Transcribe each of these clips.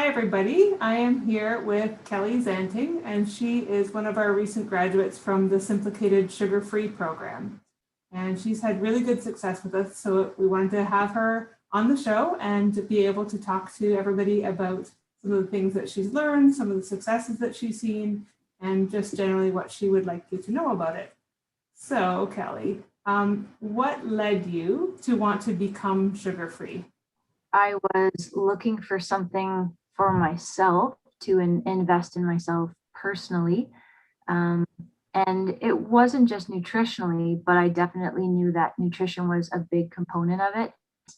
Hi, everybody. I am here with Kelly Zantingh, and she is one of our recent graduates from the Symplicated sugar-free program. And she's had really good success with us, so we wanted to have her on the show and to be able to talk to everybody about some of the things that she's learned, some of the successes that she's seen, and just generally what she would like you to know about it. So, Kelly, what led you to want to become sugar-free? I was looking for something for myself to invest in myself personally. Um, and it wasn't just nutritionally, but I definitely knew that nutrition was a big component of it.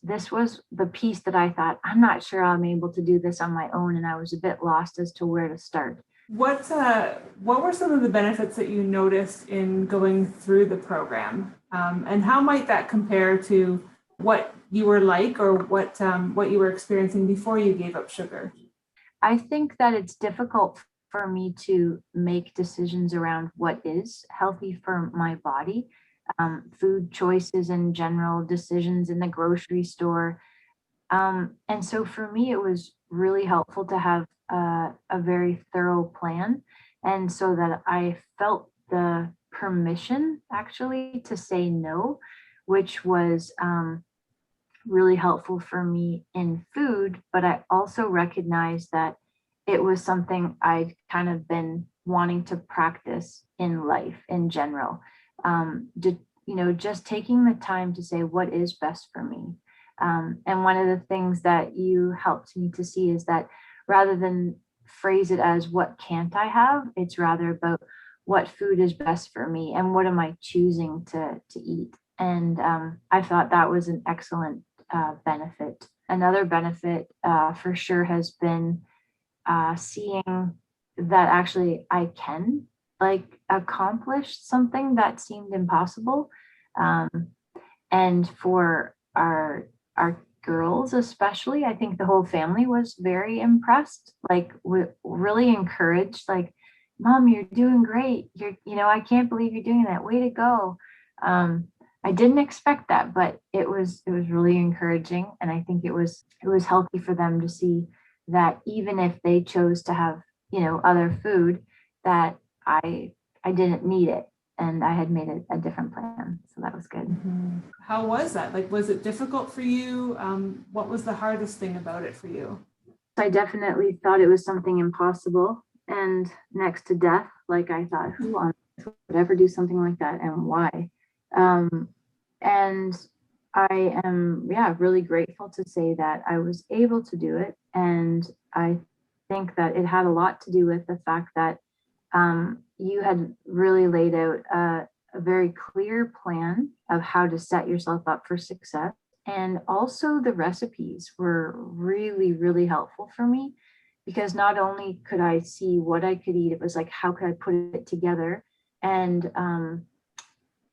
This was the piece that I thought, I'm not sure I'm able to do this on my own. And I was a bit lost as to where to start. What were some of the benefits that you noticed in going through the program, and how might that compare to what you were like or what you were experiencing before you gave up sugar? I think that it's difficult for me to make decisions around what is healthy for my body, food choices in general, decisions in the grocery store. And so for me, it was really helpful to have a very thorough plan. And so that I felt the permission actually to say no, which was really helpful for me in food. But I also recognized that it was something I'd kind of been wanting to practice in life in general. Just taking the time to say what is best for me. And one of the things that you helped me to see is that rather than phrase it as what can't I have, it's rather about what food is best for me and what am I choosing to eat. And I thought that was an excellent benefit. Another benefit for sure has been seeing that actually I can like accomplish something that seemed impossible. Um, and for our girls especially, I think the whole family was very impressed, like really encouraged, like, Mom, you're doing great. I can't believe you're doing that. Way to go. I didn't expect that, but it was really encouraging. And I think it was healthy for them to see that even if they chose to have, other food, that I didn't need it and I had made a different plan. So that was good. Mhm. How was that? Like, was it difficult for you? What was the hardest thing about it for you? I definitely thought it was something impossible and next to death. Like I thought, who on earth would ever do something like that and why? Um, and I am, yeah, really grateful to say that I was able to do it. And I think that it had a lot to do with the fact that you had really laid out a very clear plan of how to set yourself up for success. And also, the recipes were really, really helpful for me because not only could I see what I could eat, it was like, how could I put it together? And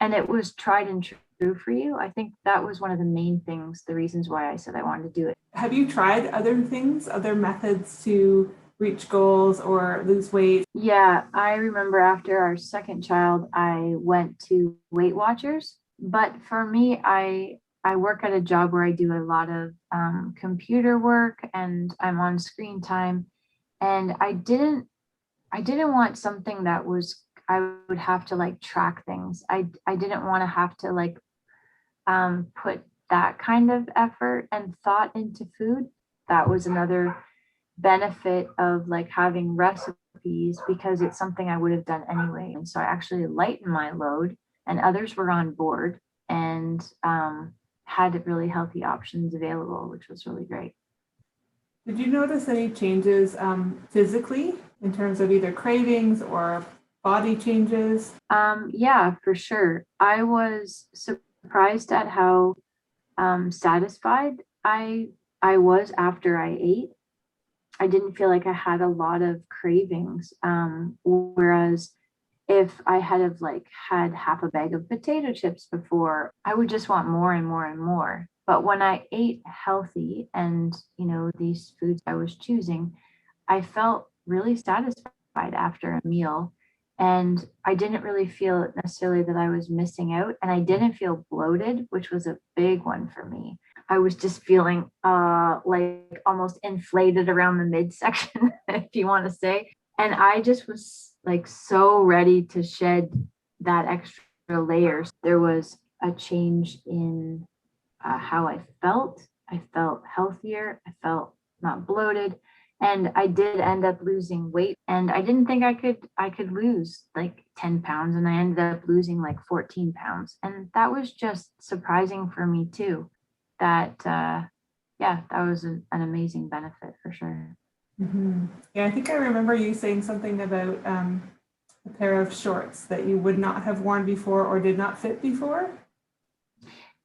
and it was tried and true for you. I think that was one of the main things, the reasons why I said I wanted to do it. Have you tried other things, other methods to reach goals or lose weight? Yeah, I remember after our second child, I went to Weight Watchers. But for me, I work at a job where I do a lot of computer work and I'm on screen time. And I didn't want something that was I would have to like track things. I didn't want to have to like put that kind of effort and thought into food. That was another benefit of like having recipes because it's something I would have done anyway. And so I actually lightened my load and others were on board and had really healthy options available, which was really great. Did you notice any changes physically in terms of either cravings or body changes? Yeah, for sure. I was surprised at how satisfied I was after I ate. I didn't feel like I had a lot of cravings. Whereas if I had have like had half a bag of potato chips before, I would just want more and more and more. But when I ate healthy and these foods I was choosing, I felt really satisfied after a meal. And I didn't really feel necessarily that I was missing out. And I didn't feel bloated, which was a big one for me. I was just feeling like almost inflated around the midsection, if you want to say. And I just was like so ready to shed that extra layer. There was a change in how I felt. I felt healthier. I felt not bloated. And I did end up losing weight. And I didn't think I could lose like 10 pounds. And I ended up losing like 14 pounds. And that was just surprising for me too. That yeah, that was an amazing benefit for sure. Mm-hmm. Yeah, I think I remember you saying something about a pair of shorts that you would not have worn before or did not fit before.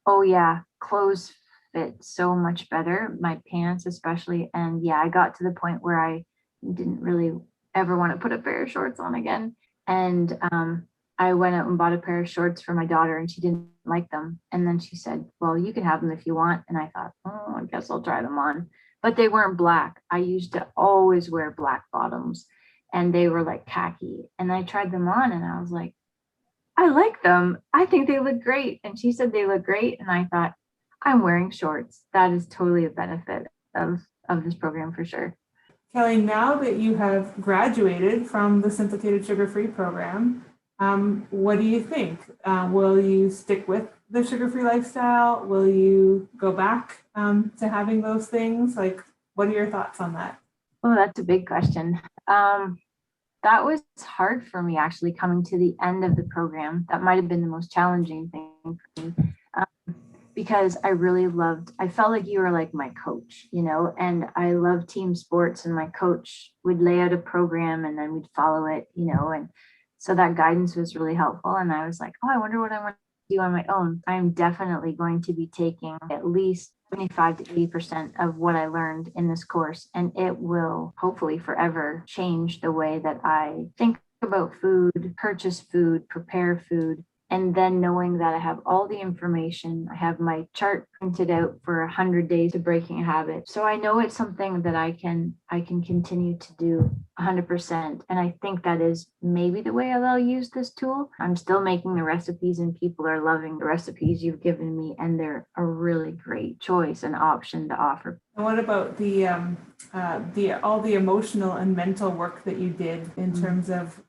Oh yeah, clothes fit so much better, my pants especially. And yeah, I got to the point where I didn't really ever want to put a pair of shorts on again. And I went out and bought a pair of shorts for my daughter and she didn't like them. And then she said, well, you can have them if you want. And I thought, oh, I guess I'll try them on. But they weren't black. I used to always wear black bottoms and they were like khaki. And I tried them on and I was like, I like them. I think they look great. And she said they look great. And I thought, I'm wearing shorts. That is totally a benefit of this program for sure. Kelly, now that you have graduated from the Symplicated Sugar-Free program, what do you think? Will you stick with the sugar-free lifestyle? Will you go back to having those things? Like, what are your thoughts on that? Oh, that's a big question. That was hard for me actually coming to the end of the program. That might have been the most challenging thing for me. Because I felt like you were like my coach, and I love team sports and my coach would lay out a program and then we'd follow it, and so that guidance was really helpful. And I was like, oh, I wonder what I want to do on my own. I'm definitely going to be taking at least 75 to 80% of what I learned in this course, and it will hopefully forever change the way that I think about food, purchase food, prepare food. And then knowing that I have all the information, I have my chart printed out for 100 days to breaking a habit. So I know it's something that I can continue to do 100%. And I think that is maybe the way I'll use this tool. I'm still making the recipes and people are loving the recipes you've given me. And they're a really great choice and option to offer. And what about the all the emotional and mental work that you did in terms of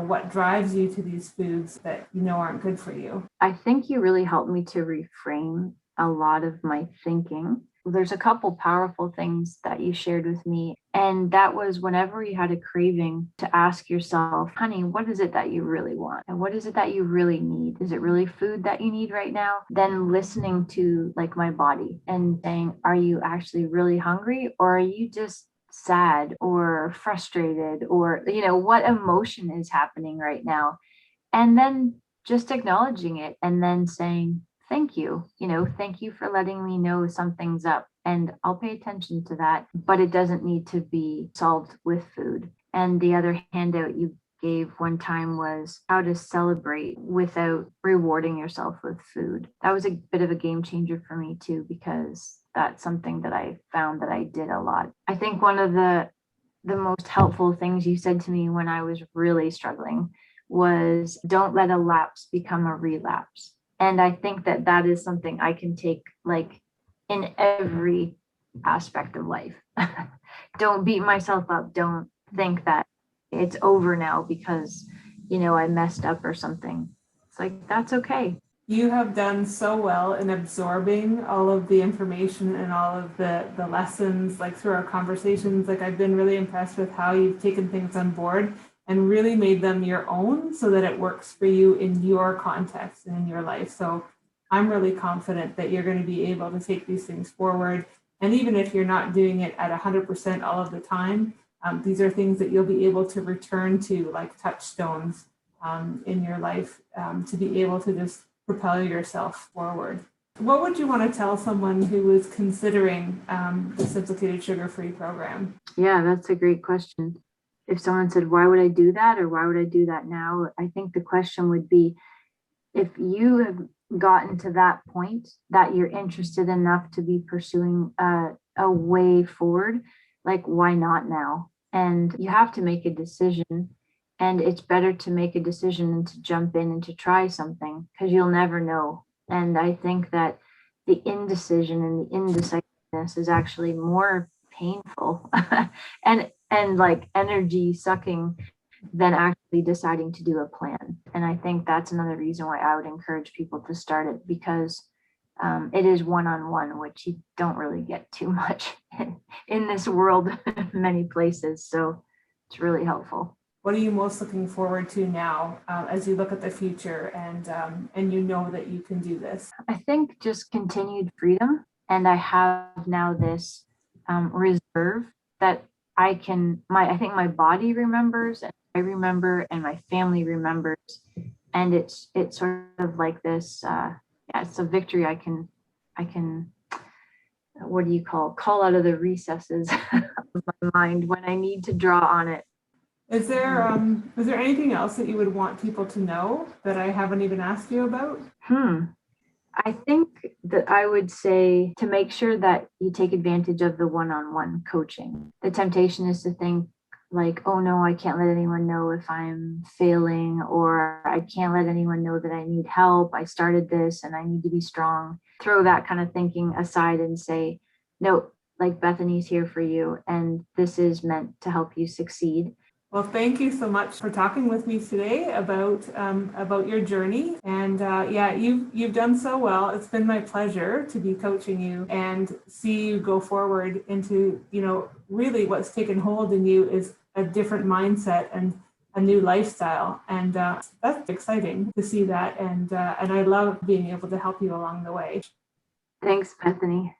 what drives you to these foods that aren't good for you? I think you really helped me to reframe a lot of my thinking. There's a couple powerful things that you shared with me. And that was whenever you had a craving to ask yourself, honey, what is it that you really want? And what is it that you really need? Is it really food that you need right now? Then listening to like my body and saying, are you actually really hungry or are you just sad or frustrated or what emotion is happening right now, and then just acknowledging it and then saying thank you, thank you for letting me know something's up and I'll pay attention to that, but it doesn't need to be solved with food. And the other handout you gave one time was how to celebrate without rewarding yourself with food. That was a bit of a game changer for me too, because that's something that I found that I did a lot. I think one of the most helpful things you said to me when I was really struggling was don't let a lapse become a relapse. And I think that that is something I can take like in every aspect of life. Don't beat myself up. Don't think that it's over now because, I messed up or something. It's like, that's okay. You have done so well in absorbing all of the information and all of the lessons, like through our conversations. Like I've been really impressed with how you've taken things on board and really made them your own so that it works for you in your context and in your life. So I'm really confident that you're going to be able to take these things forward. And even if you're not doing it at 100% all of the time, these are things that you'll be able to return to like touchstones in your life to be able to just propel yourself forward. What would you want to tell someone who is considering the Symplicated Sugar-Free program? Yeah, that's a great question. If someone said, why would I do that? Or why would I do that now? I think the question would be, if you have gotten to that point that you're interested enough to be pursuing a way forward, like why not now? And you have to make a decision. And it's better to make a decision than to jump in and to try something because you'll never know. And I think that the indecision and the indecisiveness is actually more painful and like energy sucking than actually deciding to do a plan. And I think that's another reason why I would encourage people to start it, because it is one-on-one, which you don't really get too much in this world, many places. So it's really helpful. What are you most looking forward to now as you look at the future and you know that you can do this? I think just continued freedom. And I have now this reserve that I think my body remembers, and I remember, and my family remembers. And it's sort of like this, it's a victory I can, what do you call out of the recesses of my mind when I need to draw on it. Is there anything else that you would want people to know that I haven't even asked you about? I think that I would say to make sure that you take advantage of the one-on-one coaching. The temptation is to think like, oh no, I can't let anyone know if I'm failing, or I can't let anyone know that I need help. I started this and I need to be strong. Throw that kind of thinking aside and say, no, like Bethany's here for you, and this is meant to help you succeed. Well, thank you so much for talking with me today about your journey. And yeah, you've done so well. It's been my pleasure to be coaching you and see you go forward into, really what's taken hold in you is a different mindset and a new lifestyle. And that's exciting to see that. And I love being able to help you along the way. Thanks, Bethany.